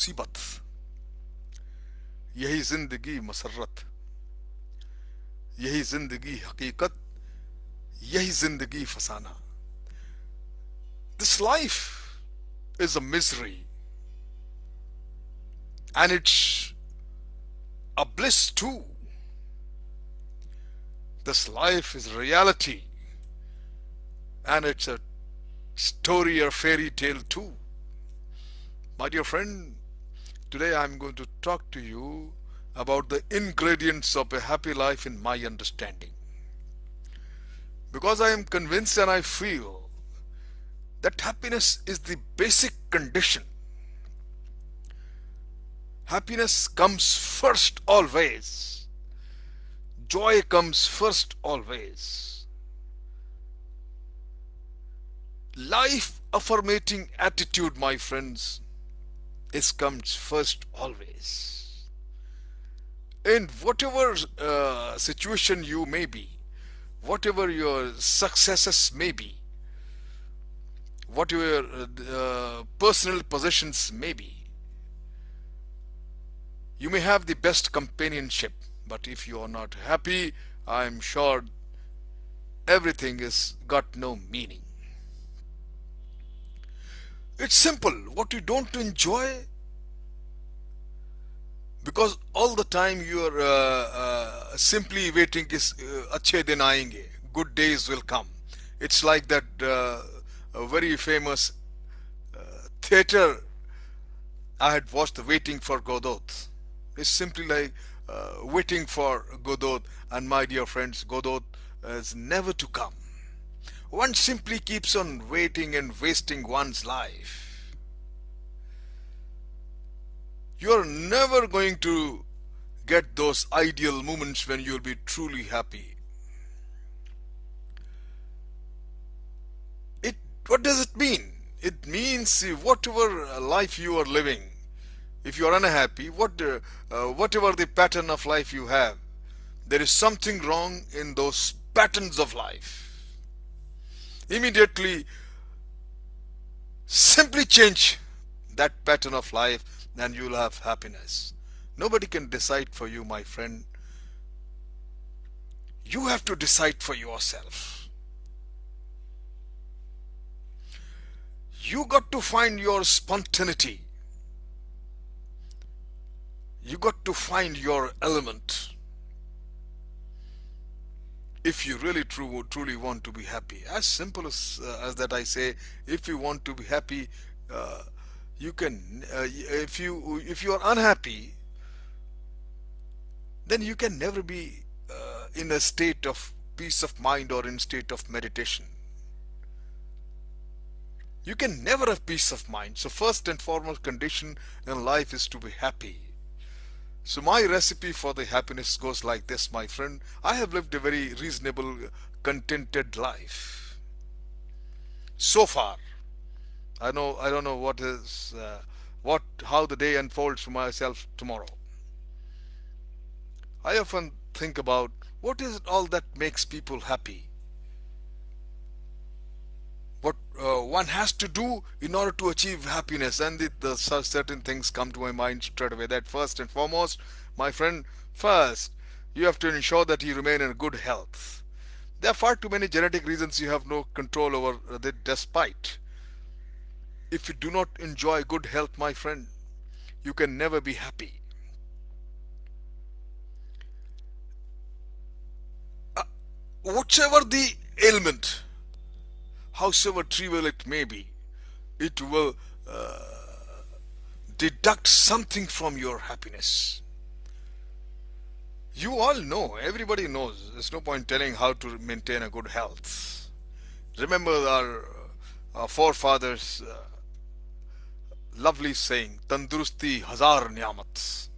मुसीबत, यही जिंदगी मसरत, यही जिंदगी हकीकत, यही जिंदगी फसाना. This life is a misery, and it's a bliss too. This life is reality, and it's a story or fairy tale too. My dear friend, today I'm going to talk to you about the ingredients of a happy life in my understanding. Because I am convinced and I feel that happiness is the basic condition. Happiness comes first always. Joy comes first always. Life affirmating attitude, my friends, is comes first always. In whatever situation you may be, whatever your successes may be, whatever personal possessions may be, you may have the best companionship, but if you are not happy, I am sure everything is got no meaning. It's simple. What you don't enjoy, because all the time you are simply waiting is अच्छे दिन आएंगे, good days will come. It's like that a very famous theater I had watched, Waiting for Godot. It's simply like waiting for Godot, and my dear friends, Godot is never to come. One simply keeps on waiting and wasting one's life. You're never going to get those ideal moments when you'll be truly happy. It What does it mean? It means whatever life you are living, if you are unhappy, whatever the pattern of life you have, there is something wrong in those patterns of life. Immediately, simply change that pattern of life and you'll have happiness. Nobody can decide for you, my friend. You have to decide for yourself. You got to find your spontaneity. You got to find your element. If you really truly want to be happy, as simple as that I say, if you want to be happy, you can. If you are unhappy, then you can never be in a state of peace of mind or in state of meditation. You can never have peace of mind. So first and foremost condition in life is to be happy. So my recipe for the happiness goes like this, my friend. I have lived a very reasonable, contented life. So far, I don't know how the day unfolds for myself tomorrow. I often think about what is it all that makes people happy? What one has to do in order to achieve happiness, and certain things come to my mind straight away. That first and foremost, my friend, first you have to ensure that you remain in good health. There are far too many genetic reasons you have no control over that. Despite, if you do not enjoy good health, my friend, you can never be happy. Whatever the ailment, howsoever trivial it may be, it will deduct something from your happiness. You all know, everybody knows, there's no point telling how to maintain a good health. Remember our forefathers' lovely saying, Tandurusti Hazar Niyamat.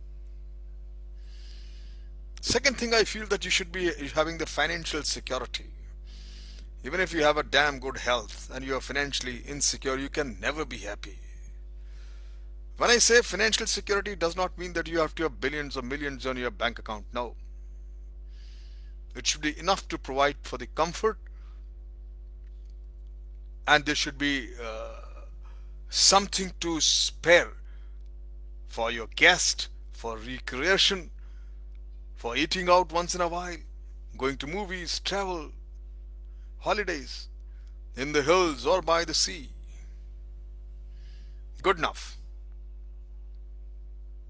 Second thing, I feel that you should be having the financial security. Even if you have a damn good health and you are financially insecure, you can never be happy. When I say financial security, it does not mean that you have to have billions or millions on your bank account. No. It should be enough to provide for the comfort, and there should be something to spare for your guest, for recreation, for eating out once in a while, going to movies, travel, holidays, in the hills or by the sea. Good enough.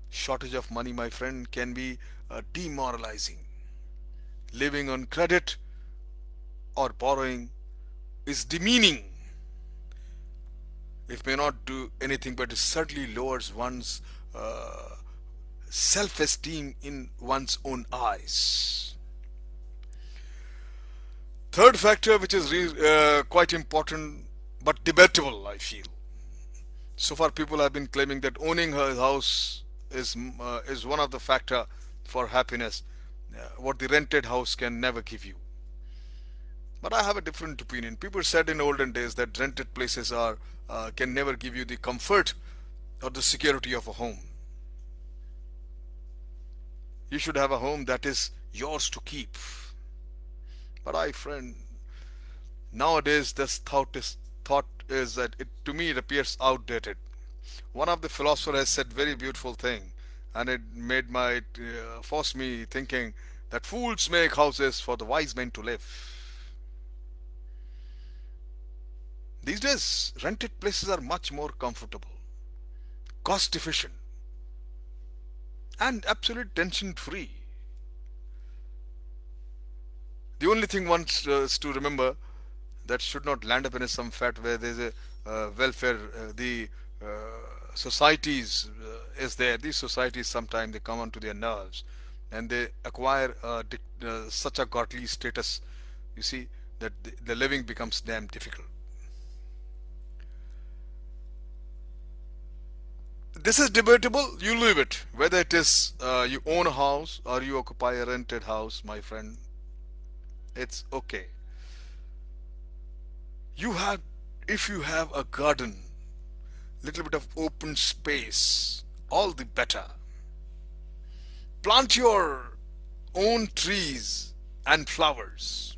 Shortage of money, my friend, can be demoralizing. Living on credit or borrowing is demeaning. It may not do anything, but it certainly lowers one's uh, self esteem in one's own eyes. Third factor, which is quite important but debatable, I feel. So far, people have been claiming that owning a house is one of the factor for happiness, what the rented house can never give you. But I have a different opinion. People said in olden days that rented places are can never give you the comfort or the security of a home. You should have a home that is yours to keep. But I, friend, nowadays this thought is that it to me it appears outdated. One of the philosophers has said very beautiful thing, and it made my forced me thinking that fools make houses for the wise men to live. These days, rented places are much more comfortable, cost efficient, and absolute tension free. The only thing one is to remember that should not land up in some fat where there's a welfare, the societies is there. These societies sometimes they come onto their nerves and they acquire such a godly status, you see, that the living becomes damn difficult. This is debatable. You leave it. Whether it is you own a house or you occupy a rented house, my friend, it's okay. You have, if you have a garden, little bit of open space, all the better. Plant your own trees and flowers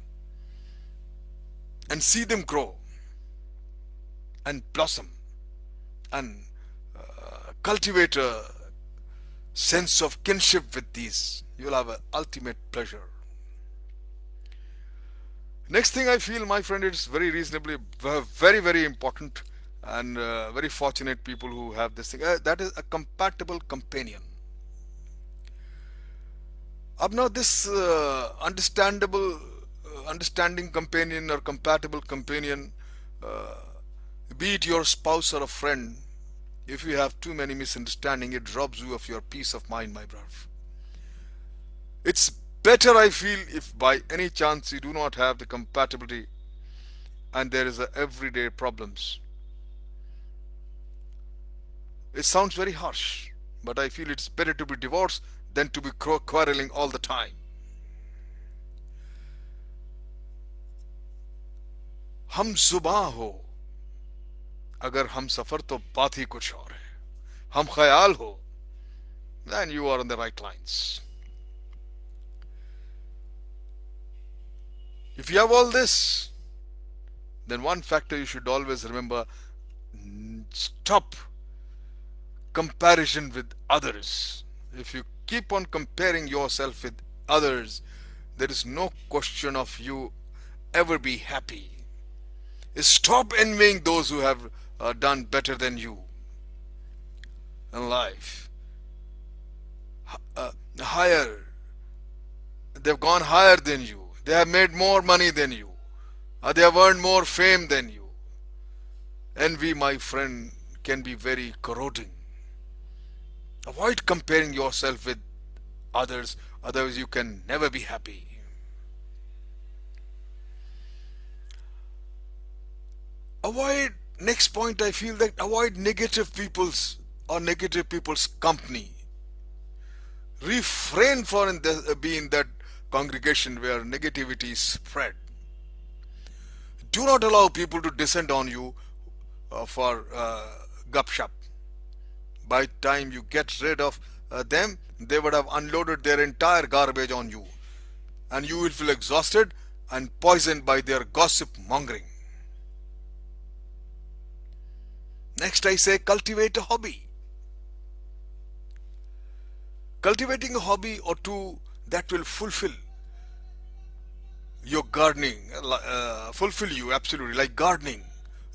and see them grow and blossom and cultivate a sense of kinship with these. You'll have an ultimate pleasure. Next thing I feel, my friend, it's very reasonably, very, very important and very fortunate people who have this thing. That is a compatible companion. Up now, this understanding companion or compatible companion, uh, be it your spouse or a friend, if you have too many misunderstanding, it robs you of your peace of mind, my brother. It's better, I feel, if by any chance you do not have the compatibility and there is a everyday problems. It sounds very harsh, but I feel it's better to be divorced than to be quarreling all the time. हम जुबां हो अगर हम सफर तो बात ही कुछ और है हम ख्याल हो then you are on the right lines. If you have all this, then one factor you should always remember: stop comparison with others. If you keep on comparing yourself with others, there is no question of you ever be happy. Stop envying those who have done better than you in life. Higher, they've gone higher than you. They have made more money than you. They have earned more fame than you. Envy, my friend, can be very corroding. Avoid comparing yourself with others, otherwise you can never be happy. Avoid, next point I feel that avoid negative people's or negative people's company. Refrain from being that congregation where negativity is spread. Do not allow people to descend on you for gupshup. By the time you get rid of them, they would have unloaded their entire garbage on you, and you will feel exhausted and poisoned by their gossip mongering. Next, I say cultivate a hobby. Cultivating a hobby or two that will fulfill your gardening, fulfill you absolutely, like gardening,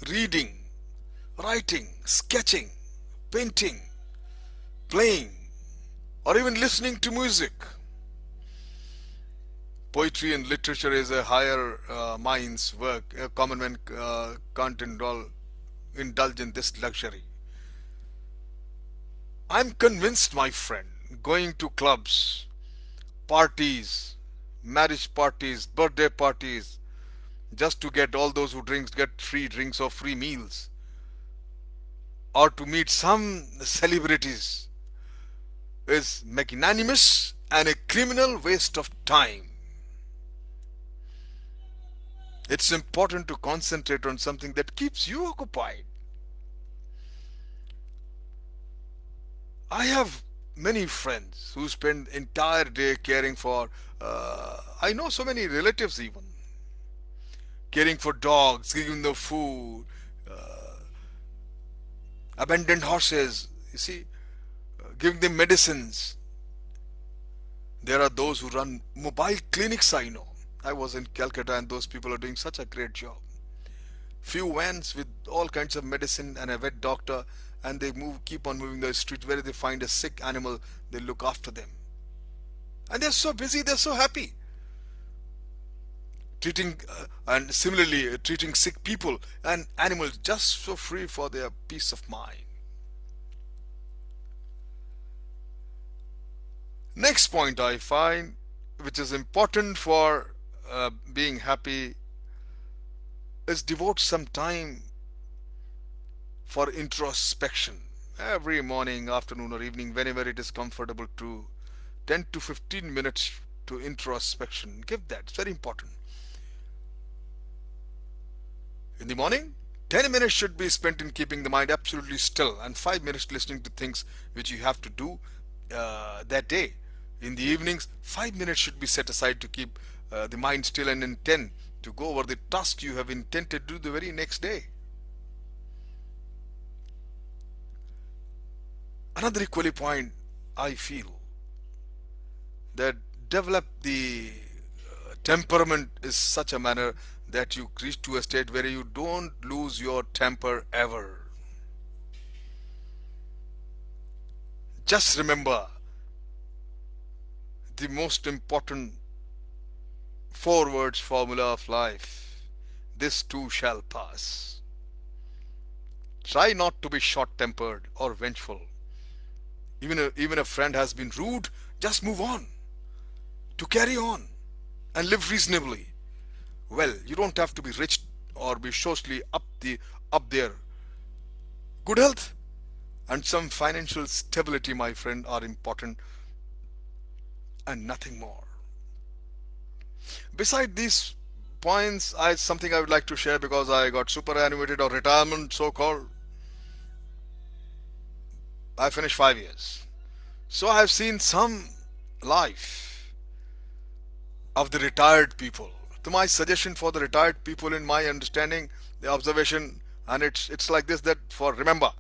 reading, writing, sketching, painting, playing, or even listening to music. Poetry and literature is a higher mind's work. A common man can't indulge in this luxury. I'm convinced, my friend, going to clubs, parties, marriage parties, birthday parties, just to get all those who drinks get free drinks or free meals, or to meet some celebrities is magnanimous and a criminal waste of time. It's important to concentrate on something that keeps you occupied. I have many friends who spend entire day caring for. I know so many relatives even caring for dogs, giving them food, abandoned horses. You see, giving them medicines. There are those who run mobile clinics. I know. I was in Calcutta, and those people are doing such a great job. Few vans with all kinds of medicine and a vet doctor, and they keep on moving the street. Where they find a sick animal, they look after them, and they're so busy, they're so happy treating and similarly treating sick people and animals just so free for their peace of mind. Next point I find, which is important for being happy, is devote some time for introspection every morning, afternoon, or evening, whenever it is comfortable, to 10 to 15 minutes to introspection. Give that, it's very important. In the morning, 10 minutes should be spent in keeping the mind absolutely still, and 5 minutes listening to things which you have to do that day. In the evenings, 5 minutes should be set aside to keep the mind still, and in 10 to go over the task you have intended to do the very next day. Another equally point I feel, that develop the temperament is such a manner that you reach to a state where you don't lose your temper ever. Just remember the most important four words formula of life: this too shall pass. Try not to be short tempered or vengeful. Even a friend has been rude, just move on, to carry on and live reasonably. Well, you don't have to be rich or be socially up there. Good health and some financial stability, my friend, are important, and nothing more. Beside these points, I something I would like to share, because I got superannuated or retirement so called. I finished 5 years. So I have seen some life of the retired people. To my suggestion for the retired people, in my understanding, the observation, and it's like this, that for remember,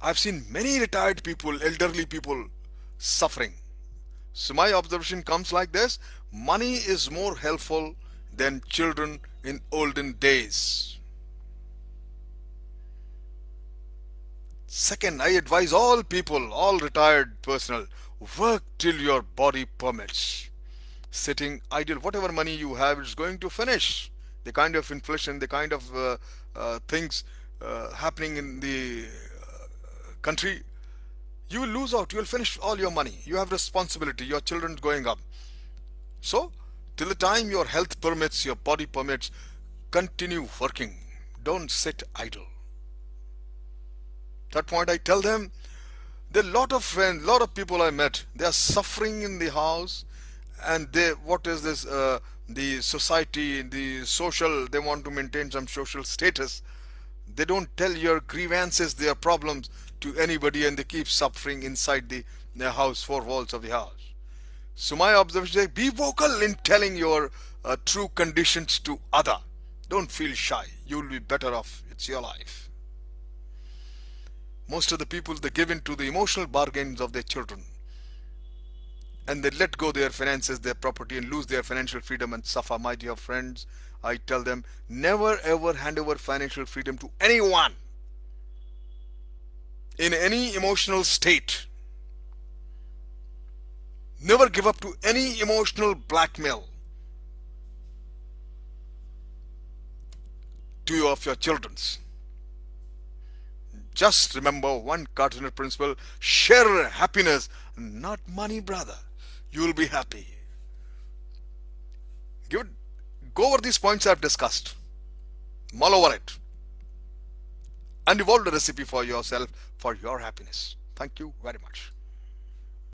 I've seen many retired people, elderly people suffering. So my observation comes like this: money is more helpful than children in olden days. Second, I advise all people, all retired personnel, work till your body permits. Sitting idle, whatever money you have is going to finish. The kind of inflation, the kind of things happening in the country, you will lose out. You will finish all your money. You have responsibility. Your children's going up. So, till the time your health permits, your body permits, continue working. Don't sit idle. That point I tell them. There are a lot of friends, lot of people I met. They are suffering in the house, and they, what is this? The society, the social. They want to maintain some social status. They don't tell your grievances, their problems to anybody, and they keep suffering inside the house, four walls of the house. So my observation is, be vocal in telling your true conditions to other. Don't feel shy. You will be better off. It's your life. Most of the people, they give in to the emotional bargains of their children, and they let go their finances, their property, and lose their financial freedom and suffer. My dear friends, I tell them, never ever hand over financial freedom to anyone in any emotional state. Never give up to any emotional blackmail to you of your children's. Just remember one cardinal principle: share happiness, not money, brother. You will be happy. Give it, go over these points I've discussed. Mull over it and evolve the recipe for yourself for your happiness. Thank you very much.